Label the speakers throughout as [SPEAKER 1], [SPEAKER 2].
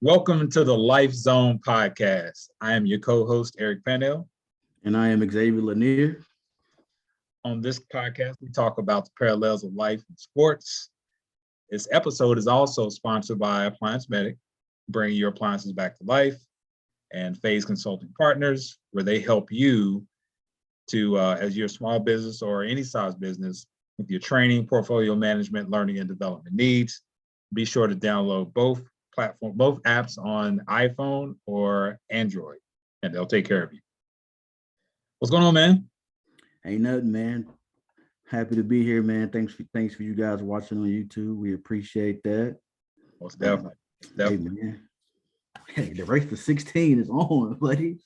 [SPEAKER 1] Welcome to the Life Zone podcast. I am your co-host, Eric Pannell.
[SPEAKER 2] And I am Xavier Lanier.
[SPEAKER 1] On this podcast, we talk about the parallels of life and sports. This episode is also sponsored by Appliance Medic, bringing your appliances back to life, and Phase Consulting Partners, where they help you to, as your small business or any size business, with your training, portfolio management, learning, and development needs. Be sure to download both apps on iPhone or Android, and they'll take care of you. What's going on, man?
[SPEAKER 2] Ain't nothing, man. Happy to be here, man. Thanks for you guys watching on YouTube. We appreciate that.
[SPEAKER 1] Most definitely.
[SPEAKER 2] Hey, man. Hey, the race to 16 is on, buddy.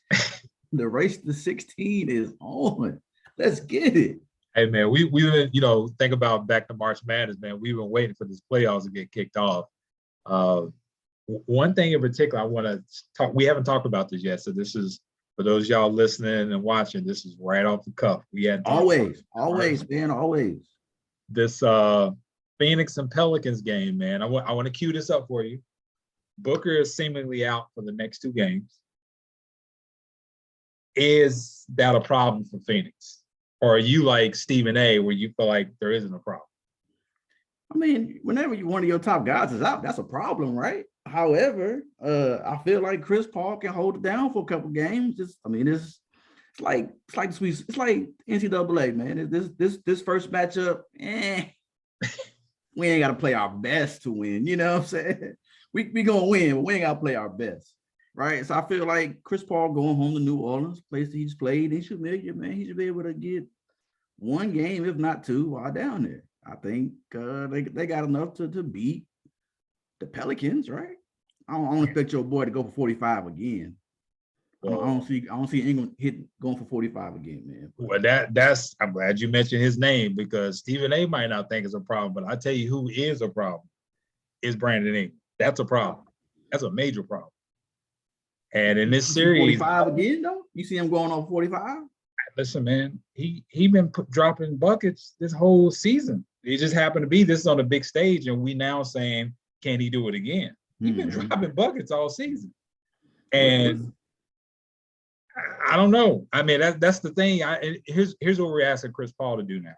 [SPEAKER 2] The race to 16 is on. Let's get it.
[SPEAKER 1] Hey, man, we think about back to March Madness, man. We've been waiting for this playoffs to get kicked off. One thing in particular I want to talk, we haven't talked about this yet, so this is, for those y'all listening and watching, this is right off the cuff. We had
[SPEAKER 2] always.
[SPEAKER 1] This Phoenix and Pelicans game, man. I want to cue this up for you. Booker is seemingly out for the next two games. Is that a problem for Phoenix? Or are you like Stephen A, where you feel like there isn't a problem?
[SPEAKER 2] I mean, whenever one of your top guys is out, that's a problem, right? However, I feel like Chris Paul can hold it down for a couple games. It's like NCAA, man. This first matchup, we ain't got to play our best to win. You know what I'm saying? We gonna win, but we ain't got to play our best, right? So I feel like Chris Paul going home to New Orleans, place that he's played, he should be able to get one game, if not two, while down there. I think they got enough to beat the Pelicans, right? I don't expect your boy to go for 45 again. Well, I don't see Ingram going for 45 again, man.
[SPEAKER 1] Well, that's I'm glad you mentioned his name, because Stephen A might not think it's a problem, but I tell you who is a problem is Brandon Ingram. That's a problem. That's a major problem. And in this series,
[SPEAKER 2] 45 again though. You see him going on 45?
[SPEAKER 1] Listen, man, he been dropping buckets this whole season. It just happened to be this is on a big stage, and we now saying, can he do it again? He's been dropping buckets all season, and I don't know. I mean, that's the thing. Here's what we're asking Chris Paul to do now.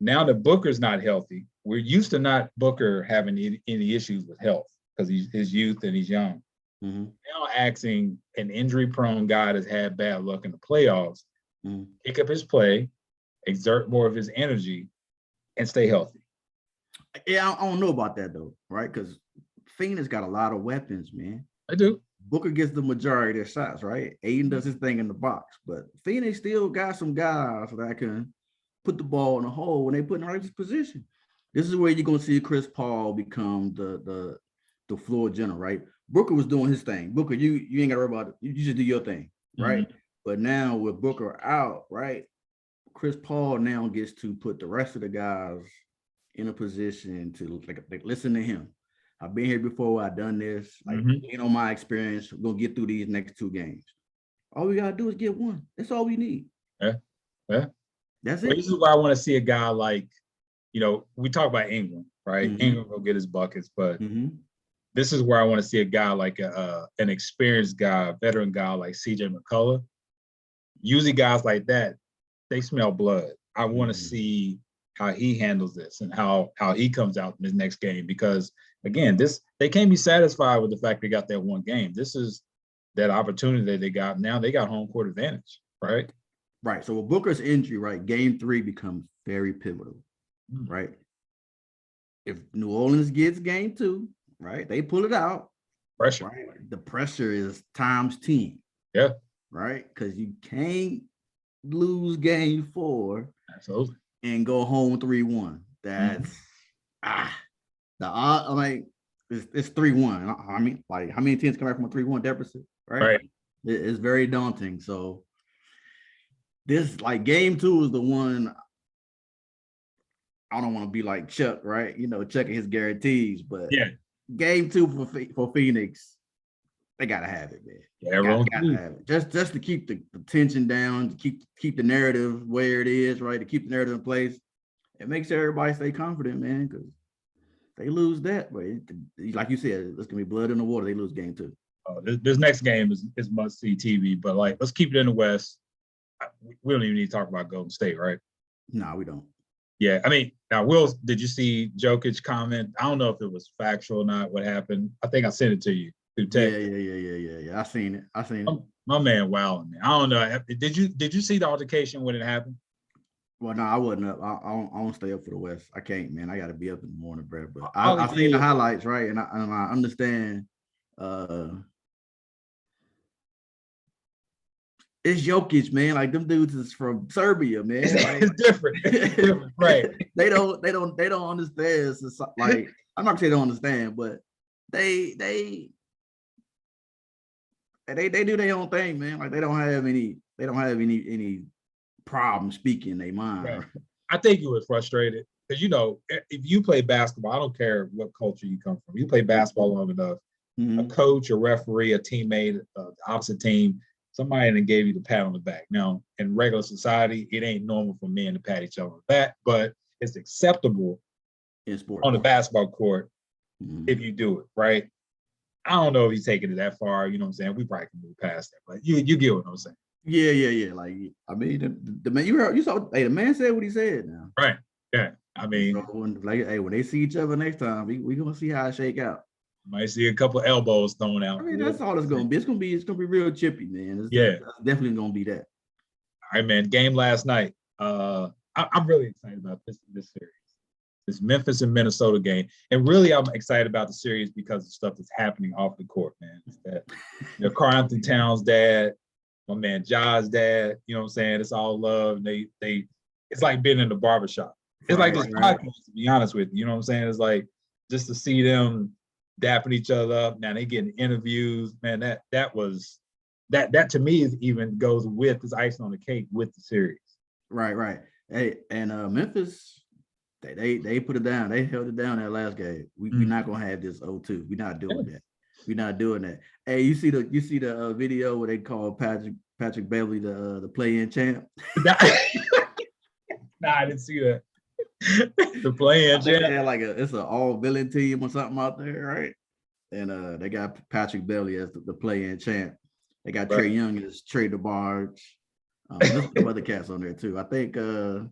[SPEAKER 1] Now that Booker's not healthy, we're used to not Booker having any issues with health because he's his youth and he's young. Now asking an injury-prone guy that's had bad luck in the playoffs, pick up his play, exert more of his energy, and stay healthy.
[SPEAKER 2] Yeah, I don't know about that though, right? Because Phoenix got a lot of weapons, man.
[SPEAKER 1] I do.
[SPEAKER 2] Booker gets the majority of their shots, right? Aiden does his thing in the box, but Phoenix still got some guys that can put the ball in the hole when they put in the right position. This is where you're gonna see Chris Paul become the floor general, right? Booker was doing his thing. Booker, you ain't gotta worry about it. You just do your thing, right? But now with Booker out, right? Chris Paul now gets to put the rest of the guys in a position to like listen to him. I've been here before. I've done this. Like, you know, my experience. We're gonna get through these next two games. All we gotta do is get one. That's all we need.
[SPEAKER 1] Yeah.
[SPEAKER 2] That's
[SPEAKER 1] it.
[SPEAKER 2] This
[SPEAKER 1] is why I want to see a guy like, we talk about Ingram, right? Ingram will get his buckets, but this is where I want to see a guy like an experienced guy, a veteran guy like CJ McCullough. Usually guys like that, they smell blood. I want to see how he handles this and how he comes out in his next game, because again, they can't be satisfied with the fact they got that one game. This is that opportunity that they got. Now they got home court advantage, right?
[SPEAKER 2] Right. So with Booker's injury, right, game 3 becomes very pivotal, right? If New Orleans gets game 2, right, they pull it out.
[SPEAKER 1] Pressure.
[SPEAKER 2] Right? The pressure is times 10.
[SPEAKER 1] Yeah.
[SPEAKER 2] Right? Because you can't lose game 4
[SPEAKER 1] absolutely
[SPEAKER 2] and go home 3-1. That's it's 3-1. I mean, like, how many teams come back from a 3-1 deficit? Right. It's very daunting. So this, like, game 2 is the one. I don't want to be like Chuck, right? Checking his guarantees, but game 2 for Phoenix, they gotta have it, man.
[SPEAKER 1] Yeah,
[SPEAKER 2] gotta have it. Just to keep the tension down, to keep the narrative where it is, right? To keep the narrative in place. it makes everybody stay confident, man, because they lose that, but like you said, it's gonna be blood in the water. They lose game 2.
[SPEAKER 1] This next game is must see TV, but like let's keep it in the West. We don't even need to talk about Golden State, right?
[SPEAKER 2] No, we don't.
[SPEAKER 1] Yeah, I mean, now Will, did you see Jokic comment? I don't know if it was factual or not. What happened? I think I sent it to you through text.
[SPEAKER 2] Yeah. I seen it.
[SPEAKER 1] My man, wow, man. I don't know. Did you see the altercation when it happened?
[SPEAKER 2] Well, no, I wasn't up. I don't stay up for the West. I can't, man. I got to be up in the morning, bro. But I seen the highlights, right? And I understand. It's Jokic, man. Like them dudes is from Serbia, man. Like,
[SPEAKER 1] it's different. It's different, right?
[SPEAKER 2] They don't understand. It's like I'm not gonna say they don't understand, but they do their own thing, man. Like they don't have any problem speaking their mind.
[SPEAKER 1] Right. I think you were frustrated because if you play basketball, I don't care what culture you come from. You play basketball long enough, a coach, a referee, a teammate, the opposite team, somebody that gave you the pat on the back. Now, in regular society, it ain't normal for men to pat each other on the back, but it's acceptable
[SPEAKER 2] in sport
[SPEAKER 1] on the basketball court if you do it, right? I don't know if he's taking it that far. You know what I'm saying? We probably can move past that, but you get what I'm saying.
[SPEAKER 2] Yeah. Like, I mean, the man, you saw, hey, the man said what he said now.
[SPEAKER 1] Right. Yeah. I mean,
[SPEAKER 2] so when they see each other next time, we gonna see how it shake out.
[SPEAKER 1] Might see a couple elbows thrown out.
[SPEAKER 2] I mean, that's all it's gonna be. It's gonna be real chippy, man. It's definitely gonna be that.
[SPEAKER 1] All right, man. Game last night. I'm really excited about this series. This Memphis and Minnesota game. And really, I'm excited about the series because of stuff that's happening off the court, man. It's that Karl Anthony Towns' dad, my man Ja's dad, you know what I'm saying? It's all love. It's like being in the barbershop. It's like this podcast, to be honest with you. You know what I'm saying? It's like just to see them dapping each other up. Now they getting interviews, man. That to me is even goes with this icing on the cake with the series.
[SPEAKER 2] Right. Hey, and Memphis, they put it down. They held it down that last game. We're not gonna have this 0-2. We're not doing that. We're not doing that. Hey, you see the video where they call Patrick Beverly the play-in champ?
[SPEAKER 1] Nah, I didn't see that. The play-in champ.
[SPEAKER 2] They had it's an all-villain team or something out there, right? And they got Patrick Beverly as the play-in champ. They got Trae Young as Trey DeBarge. There's some other cats on there too. I think, of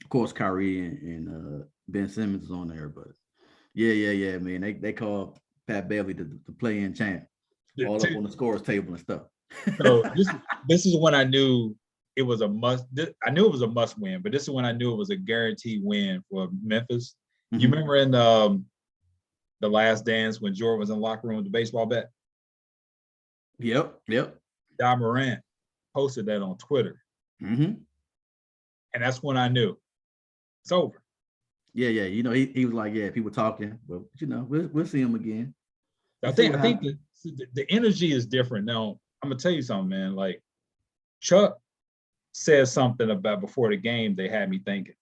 [SPEAKER 2] course, Kyrie and Ben Simmons is on there, but yeah, man. They call Pat Beverly the play-in champ, all up on the scores table and stuff.
[SPEAKER 1] So this is when I knew it was a must. I knew it was a must win, but this is when I knew it was a guaranteed win for Memphis. You remember in the Last Dance when Jordan was in the locker room with the baseball bat?
[SPEAKER 2] Yep.
[SPEAKER 1] Ja Morant posted that on Twitter. And that's when I knew it's over.
[SPEAKER 2] Yeah. He was like, people talking, but we'll see him again.
[SPEAKER 1] I think the energy is different. Now, I'm gonna tell you something, man. Like Chuck says something about before the game, they had me thinking.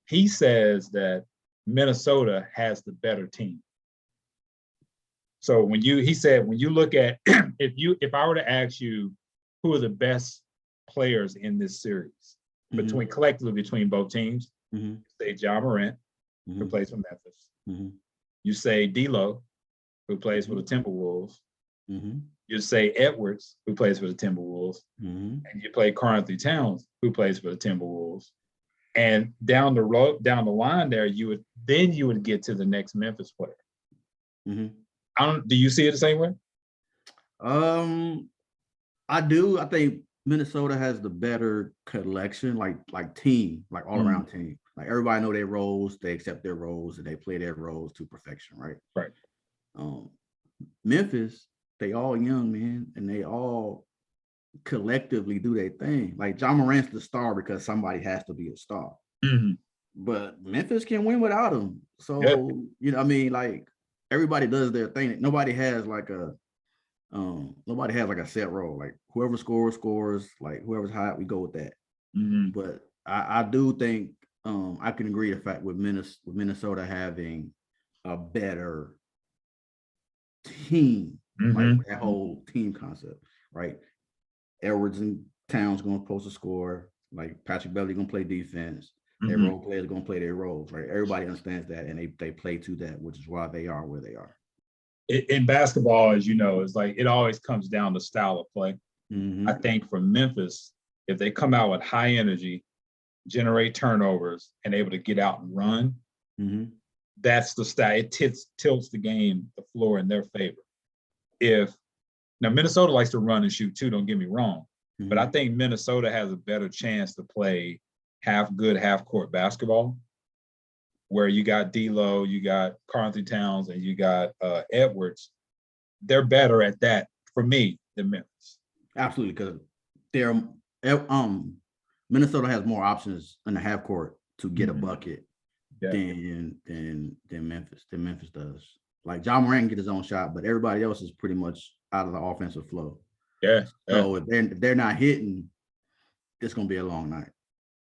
[SPEAKER 1] He says that Minnesota has the better team. So he said when you look at if I were to ask you who are the best players in this series collectively between both teams, you say Ja Morant, who plays for Memphis. You say D'Lo, who plays for the Timberwolves. You say Edwards, who plays for the Timberwolves, and you play Karl Anthony Towns, who plays for the Timberwolves. And down the line there, you would get to the next Memphis player. Do you see it the same way?
[SPEAKER 2] I do. I think Minnesota has the better collection, like team, like all around team. Like everybody know their roles, they accept their roles, and they play their roles to perfection, right?
[SPEAKER 1] Right.
[SPEAKER 2] Memphis, they all young, man, and they all collectively do their thing. Like Ja Morant's the star because somebody has to be a star. But Memphis can win without him. So, I mean, like everybody does their thing. Nobody has like a set role. Like whoever scores, like whoever's hot, we go with that. But I do think I can agree the fact with Minnesota having a better team, like that whole team concept, right? Edwards and Towns going to post a score, like Patrick Beverly going to play defense. Their role players are going to play their roles, right? Everybody understands that, and they play to that, which is why they are where they are.
[SPEAKER 1] In basketball, as you know, it's like it always comes down to style of play. I think for Memphis, if they come out with high energy, generate turnovers, and able to get out and run, that's the style. It tilts the game, the floor in their favor. Now Minnesota likes to run and shoot too, don't get me wrong, but I think Minnesota has a better chance to play half court basketball, where you got D'Lo, you got Karl-Anthony Towns, and you got Edwards. They're better at that for me than Memphis.
[SPEAKER 2] Absolutely, because they're Minnesota has more options in the half court to get a bucket than Memphis does. Like Ja Morant can get his own shot, but everybody else is pretty much out of the offensive flow. So if they're not hitting, it's gonna be a long night.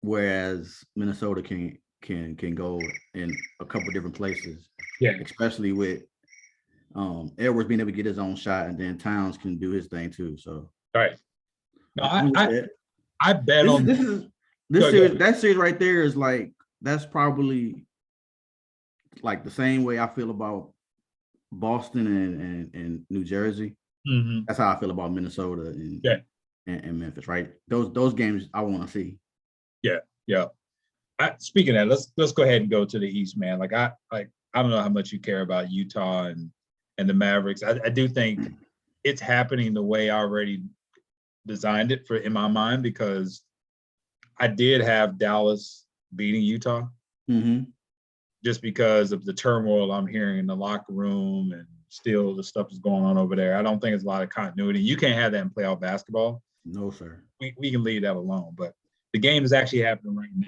[SPEAKER 2] Whereas Minnesota can go in a couple different places. Especially with Edwards being able to get his own shot, and then Towns can do his thing too. So
[SPEAKER 1] no, I bet on
[SPEAKER 2] this series. That series right there is like, that's probably like the same way I feel about Boston and New Jersey. That's how I feel about Minnesota and Memphis, right? Those games I want to see.
[SPEAKER 1] Speaking of that, let's go ahead and go to the East, man. I don't know how much you care about Utah and the Mavericks. I do think it's happening the way I already designed it in my mind, because I did have Dallas beating Utah just because of the turmoil I'm hearing in the locker room and still the stuff that's going on over there. I don't think it's a lot of continuity. You can't have that in playoff basketball.
[SPEAKER 2] No, sir.
[SPEAKER 1] We can leave that alone. But the game is actually happening right now,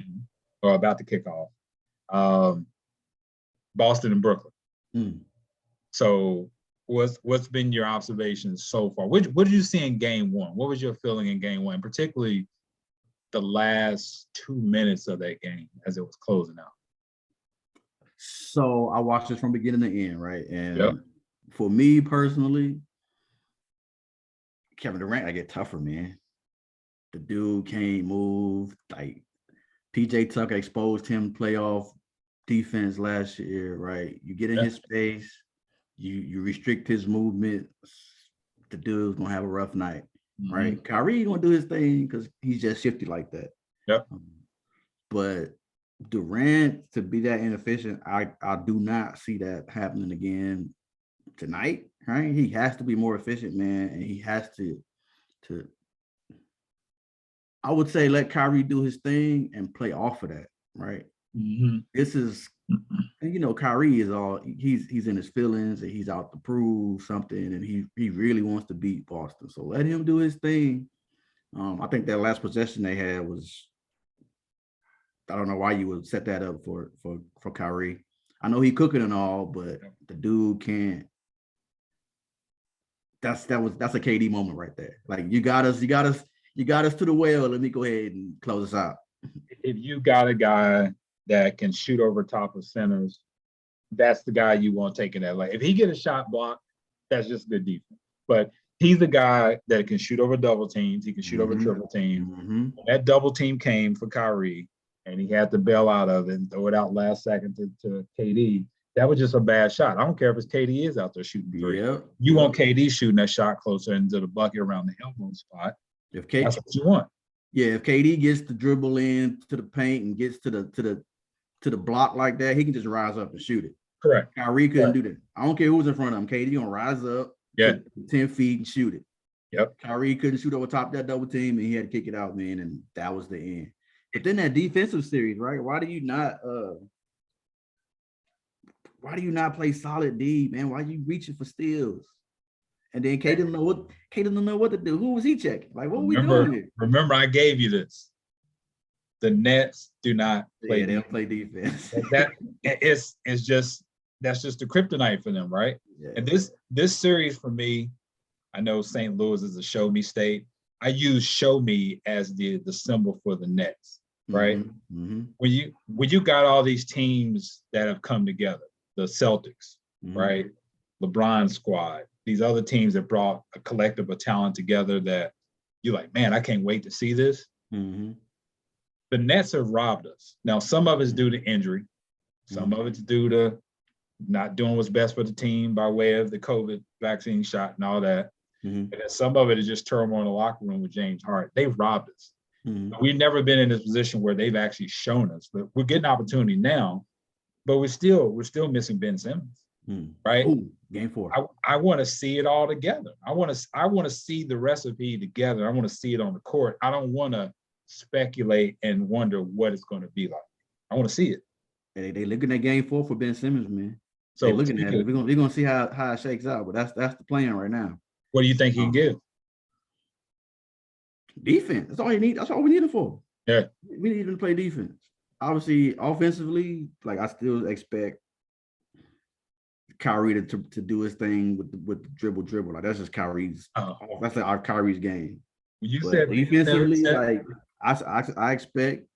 [SPEAKER 1] or about to kick off. Boston and Brooklyn. So what's been your observations so far? What did you see in game one? What was your feeling in game one, particularly the last 2 minutes of that game as it was closing out?
[SPEAKER 2] So I watched this from beginning to end, right? And for me personally, Kevin Durant, I get tougher, man. The dude can't move. Like PJ Tucker exposed him playoff defense last year, right? You get in his space, you restrict his movement. The dude's gonna have a rough night, right? Kyrie gonna do his thing because he's just shifty like that. But Durant, to be that inefficient, I do not see that happening again tonight, right? He has to be more efficient, man, and he has to I would say let Kyrie do his thing and play off of that, right? This is, Kyrie is he's in his feelings and he's out to prove something, and he really wants to beat Boston. So let him do his thing. I think that last possession they had was, I don't know why you would set that up for Kyrie. I know he cooking and all, but the dude can't. That's a KD moment right there. Like you got us to the well. Let me go ahead and close us out.
[SPEAKER 1] If you got a guy that can shoot over top of centers, that's the guy you want taking that. Like if he get a shot blocked, that's just good defense. But he's the guy that can shoot over double teams. He can shoot over triple teams. That double team came for Kyrie, and he had to bail out of it and throw it out last second to KD. That was just a bad shot. I don't care if it's KD is out there shooting three. You want KD shooting that shot closer into the bucket around the elbow spot. That's what you want.
[SPEAKER 2] Yeah, if KD gets to dribble in to the paint and gets to the block like that, he can just rise up and shoot it.
[SPEAKER 1] Correct.
[SPEAKER 2] Kyrie couldn't do that. I don't care who's in front of him. KD gonna rise up 10 feet and shoot it. Kyrie couldn't shoot over top that double team, and he had to kick it out, man, and that was the end. But then that defensive series, right? Why do you not play solid D, man? Why are you reaching for steals? And then K didn't know what to do. Who was he checking? Like, what were we doing here?
[SPEAKER 1] Remember, I gave you this. The Nets do not play.
[SPEAKER 2] They don't play defense.
[SPEAKER 1] That's just the kryptonite for them, right? And this series for me, I know St. Louis is a show me state. I use show me as the symbol for the Nets, right? When you got all these teams that have come together, the Celtics, right? LeBron squad, these other teams that brought a collective of talent together that you're like, man, I can't wait to see this. the Nets have robbed us. Now, some of it's due to injury. Some of it's due to not doing what's best for the team by way of the COVID vaccine shot and all that. And then some of it is just turmoil in the locker room with James Harden. They've robbed us. We've never been in this position where they've actually shown us, but we're getting opportunity now, but we're still missing Ben Simmons, right?
[SPEAKER 2] Ooh, game 4.
[SPEAKER 1] I want to see it all together. I want to see the recipe together. I want to see it on the court. I don't want to speculate and wonder what it's going to be like. I want to see it.
[SPEAKER 2] They looking at game 4 for Ben Simmons, man.
[SPEAKER 1] So
[SPEAKER 2] they looking at it. We're gonna see how it shakes out, but that's the plan right now.
[SPEAKER 1] What do you think he can give?
[SPEAKER 2] Defense. That's all he need. That's all we need him for.
[SPEAKER 1] Yeah.
[SPEAKER 2] We need him to play defense. Obviously, offensively, like I still expect Kyrie to do his thing with the dribble. Like that's just Kyrie's. That's like our Kyrie's game.
[SPEAKER 1] You
[SPEAKER 2] But
[SPEAKER 1] said
[SPEAKER 2] defensively, like I expect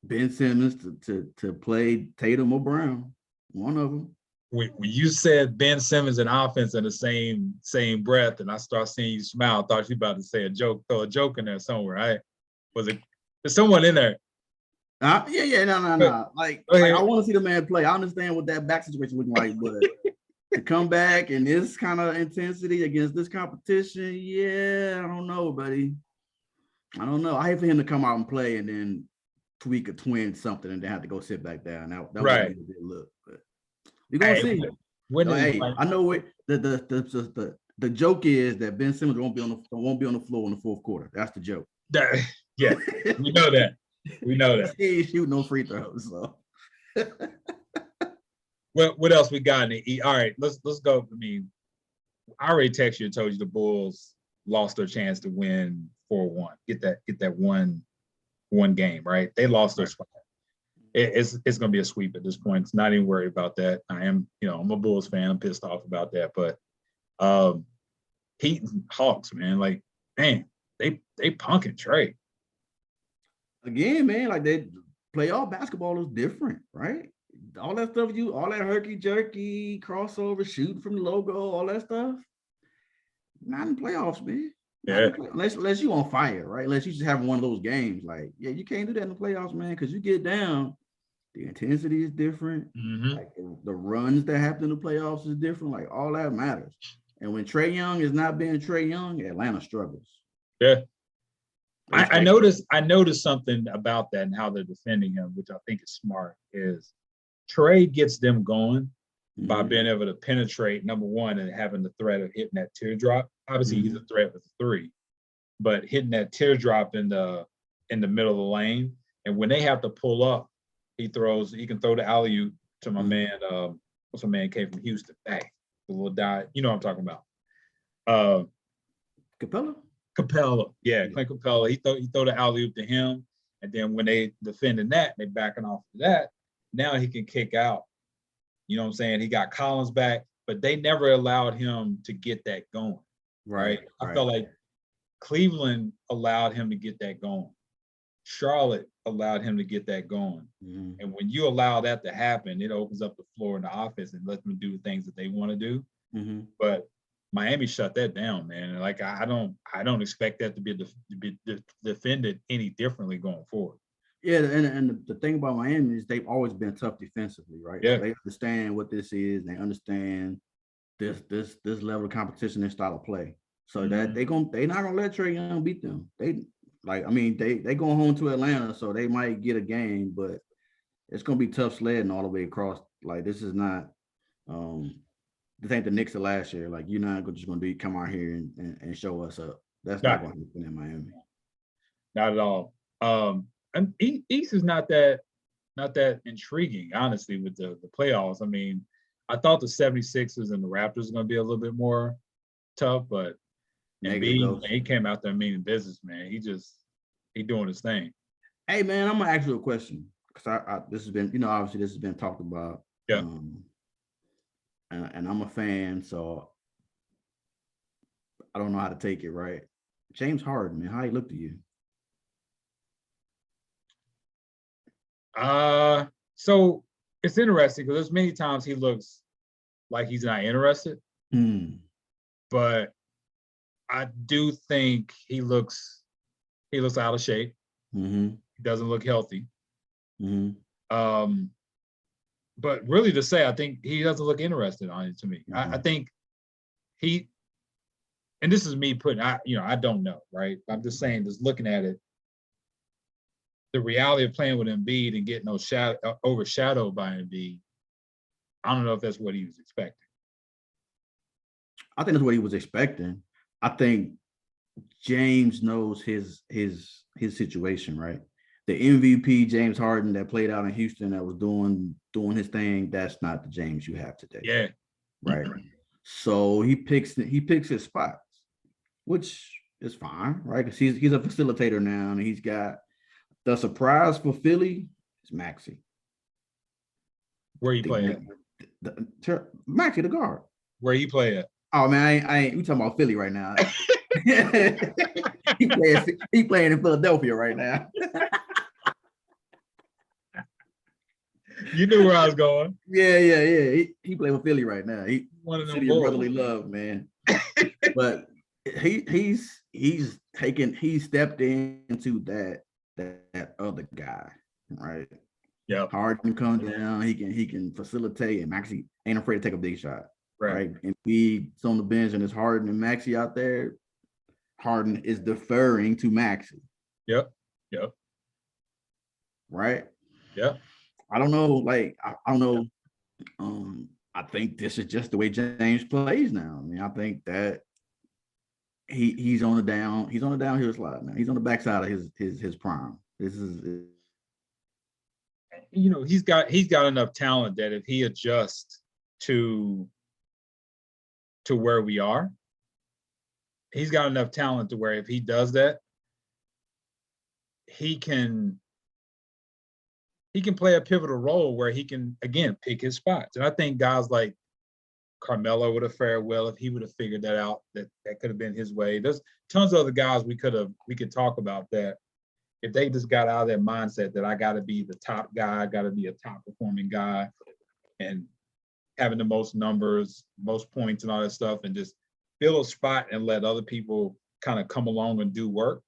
[SPEAKER 2] Ben Simmons to play Tatum or Brown, one of them.
[SPEAKER 1] When you said Ben Simmons and offense in the same breath, and I start seeing you smile, I thought you were about to say a joke, throw a joke in there somewhere, right? There's someone in there?
[SPEAKER 2] Yeah, no. Like I want to see the man play. I understand what that back situation looking like, but to come back in this kind of intensity against this competition, yeah, I don't know, buddy. I don't know. I hate for him to come out and play and then tweak a twin something and then have to go sit back down. That
[SPEAKER 1] right.
[SPEAKER 2] would be a good look, but we're gonna see. I know what the joke is that Ben Simmons won't be on the floor in the fourth quarter. That's the joke.
[SPEAKER 1] Yeah, we know that. We know that.
[SPEAKER 2] He ain't shoot no free throws. So.
[SPEAKER 1] Well, what else we got in the E? All right, let's go. I mean, I already texted you and told you the Bulls lost their chance to win 4-1. Get that one game, right? They lost their spot. It's going to be a sweep at this point. It's not even worried about that. I'm a Bulls fan. I'm pissed off about that. But Heat and Hawks, man, like, man, they punking Trey.
[SPEAKER 2] Again, man, like they playoff basketball is different, right? All that stuff all that herky jerky crossover, shooting from the logo, all that stuff. Not in playoffs, man.
[SPEAKER 1] Yeah.
[SPEAKER 2] Unless you on fire, right? Unless you just having one of those games, like you can't do that in the playoffs, man, because you get down. The intensity is different. Like the runs that happen in the playoffs is different. Like all that matters. And when Trae Young is not being Trae Young, Atlanta struggles.
[SPEAKER 1] Yeah. I noticed something about that and how they're defending him, which I think is smart, is Trae gets them going by being able to penetrate, number one, and having the threat of hitting that teardrop. Obviously, he's a threat with the three, but hitting that teardrop in the middle of the lane. And when they have to pull up, he can throw the alley-oop to my man, what's my man came from Houston? Hey, the little guy, you know what I'm talking about. Capella. Yeah, Clint Capella. He throw the alley-oop to him. And then when they defending that, they backing off of that. Now he can kick out. You know what I'm saying? He got Collins back, but they never allowed him to get that going. Right. I felt like Cleveland allowed him to get that going. Charlotte allowed him to get that going. And when you allow that to happen, it opens up the floor in the offense and lets them do the things that they want to do. But Miami shut that down, man. And like I don't expect that to be defended any differently going forward.
[SPEAKER 2] Yeah, and the thing about Miami is they've always been tough defensively, right?
[SPEAKER 1] Yeah.
[SPEAKER 2] So they understand what this is. They understand this level of competition and style of play. So that they're not gonna let Trae Young beat them. They going home to Atlanta, so they might get a game, but it's gonna be tough sledding all the way across. Like this is not this ain't the Knicks of last year. Like you're not just gonna come out here and show us up. That's not gonna happen in Miami.
[SPEAKER 1] Not at all. And East is not that intriguing, honestly, with the playoffs. I mean, I thought the 76ers and the Raptors are going to be a little bit more tough, but Embiid, he came out there meaning business, man. He doing his thing.
[SPEAKER 2] Hey, man, I'm gonna ask you a question because this has been, obviously this has been talked about.
[SPEAKER 1] Yeah.
[SPEAKER 2] And I'm a fan, so I don't know how to take it. Right, James Harden, man, how he look to you?
[SPEAKER 1] So it's interesting because there's many times he looks like he's not interested, but I do think he looks out of shape.
[SPEAKER 2] Mm-hmm.
[SPEAKER 1] He doesn't look healthy.
[SPEAKER 2] Mm-hmm.
[SPEAKER 1] But really to say, I think he doesn't look interested on it to me.
[SPEAKER 2] Mm-hmm.
[SPEAKER 1] I think he, and this is me putting, I don't know, right? I'm just saying, just looking at it, the reality of playing with Embiid and getting overshadowed by Embiid, I don't know if that's what he was expecting.
[SPEAKER 2] I think that's what he was expecting. I think James knows his situation, right? The MVP James Harden that played out in Houston that was doing his thing, that's not the James you have today.
[SPEAKER 1] Yeah.
[SPEAKER 2] Right. So he picks his spots, which is fine, right? Because he's a facilitator now, and he's got the surprise for Philly is Maxey.
[SPEAKER 1] Where you play at?
[SPEAKER 2] Maxey, the guard.
[SPEAKER 1] Where you play at?
[SPEAKER 2] Oh man, I ain't. We talking about Philly right now. he playing in Philadelphia right now.
[SPEAKER 1] You knew where I was going.
[SPEAKER 2] Yeah. He playing with Philly right now. He one of them city of brotherly love, man. But he's stepped into that other guy, right?
[SPEAKER 1] Yeah.
[SPEAKER 2] Harden comes down, he can facilitate, and Maxey ain't afraid to take a big shot. Right. And Embiid's on the bench and it's Harden and Maxey out there. Harden is deferring to Maxey.
[SPEAKER 1] Yep.
[SPEAKER 2] Right?
[SPEAKER 1] Yeah.
[SPEAKER 2] I don't know. Like, I don't know. I think this is just the way James plays now. I mean, I think that he's on the downhill slide now. He's on the backside of his prime. This is
[SPEAKER 1] he's got enough talent that if he adjusts to where we are, he's got enough talent to where if he does that, he can play a pivotal role where he can, again, pick his spots. And I think guys like Carmelo would have fared well if he would have figured that out, that could have been his way. There's tons of other guys we could talk about that if they just got out of that mindset that I got to be the top guy, I got to be a top performing guy, and having the most numbers, most points and all that stuff, and just fill a spot and let other people kind of come along and do work,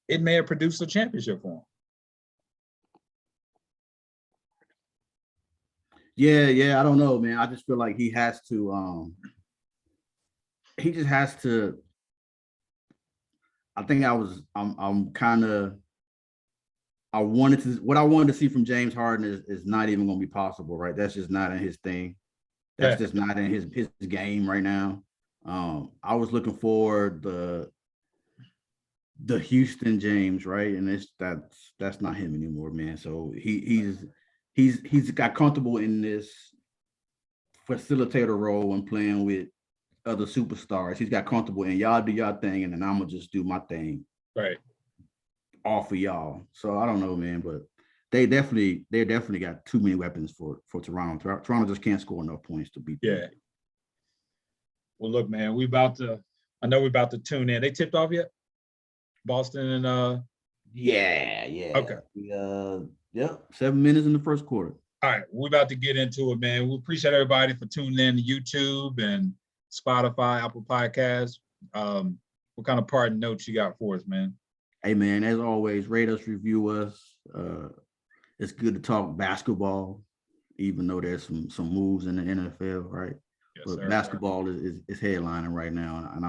[SPEAKER 1] it may have produced a championship for him.
[SPEAKER 2] Yeah, I don't know, man. I just feel like he has to, he just has to, I think what I wanted to see from James Harden is not even going to be possible, right? That's just not in his thing. That's just not in his game right now. I was looking for the Houston James, right? And that's not him anymore, man. So he's got comfortable in this facilitator role and playing with other superstars. He's got comfortable in y'all do y'all thing, and then I'm gonna just do my thing.
[SPEAKER 1] Right.
[SPEAKER 2] Off of y'all. So I don't know, man, but they definitely got too many weapons for Toronto. Toronto just can't score enough points to beat them.
[SPEAKER 1] Yeah. Well, look, man, I know we're about to tune in. They tipped off yet? Boston and
[SPEAKER 2] Yeah.
[SPEAKER 1] Okay.
[SPEAKER 2] Yep. 7 minutes in the first quarter.
[SPEAKER 1] All right, we're about to get into it, man. We appreciate everybody for tuning in to YouTube and Spotify, Apple Podcasts. What kind of parting notes you got for us, man?
[SPEAKER 2] Hey, man, as always, rate us, review us. It's good to talk basketball, even though there's some moves in the NFL, right?
[SPEAKER 1] Yes,
[SPEAKER 2] but
[SPEAKER 1] sir,
[SPEAKER 2] basketball is headlining right now, and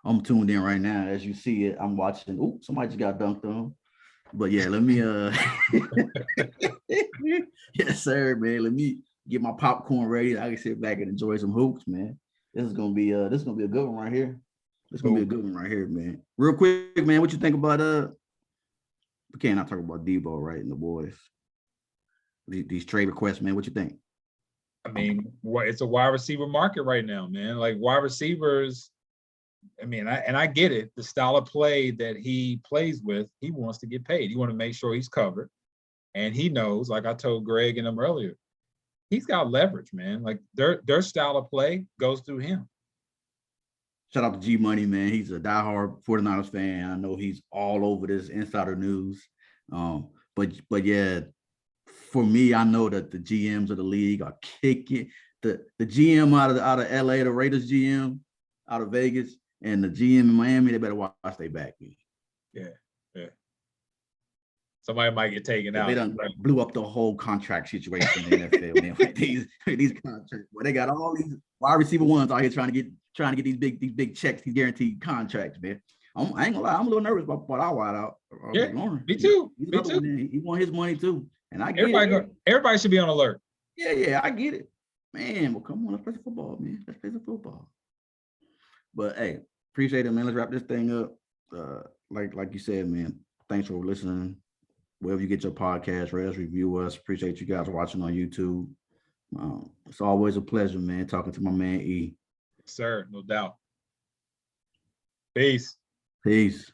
[SPEAKER 2] I'm tuned in right now. As you see it, I'm watching. Oh, somebody just got dunked on. But yeah, let me yes, sir, man. Let me get my popcorn ready. I can sit back and enjoy some hoops, man. This is gonna be a good one right here. It's gonna be a good one right here, man. Real quick, man, what you think about we can't not talk about Debo, right? And the boys. These trade requests, man. What you think?
[SPEAKER 1] I mean, it's a wide receiver market right now, man. Like wide receivers. I mean, I get it. The style of play that he plays with, he wants to get paid. He wants to make sure he's covered. And he knows, like I told Greg and him earlier, he's got leverage, man. Like their style of play goes through him.
[SPEAKER 2] Shout out to G Money, man. He's a diehard 49ers fan. I know he's all over this insider news. But yeah, for me, I know that the GMs of the league are kicking the GM out of LA, the Raiders GM out of Vegas, and the GM in Miami, they better watch their back.
[SPEAKER 1] Yeah. somebody might get taken out.
[SPEAKER 2] They done blew up the whole contract situation in the NFL, man. With these contracts, well, they got all these wide receiver ones out here trying to get these big checks, these guaranteed contracts, man. I ain't gonna lie, I'm a little nervous about our wide out.
[SPEAKER 1] Yeah, me too.
[SPEAKER 2] Me too. He want his money too, and I get
[SPEAKER 1] everybody should be on alert.
[SPEAKER 2] Yeah, I get it, man. Well, come on, let's play some football, man. Let's play some football. But hey, appreciate it, man. Let's wrap this thing up. Like you said, man. Thanks for listening. Wherever you get your podcast, rate us, review us. Appreciate you guys watching on YouTube. It's always a pleasure, man, talking to my man E.
[SPEAKER 1] Sir, no doubt. Peace.
[SPEAKER 2] Peace.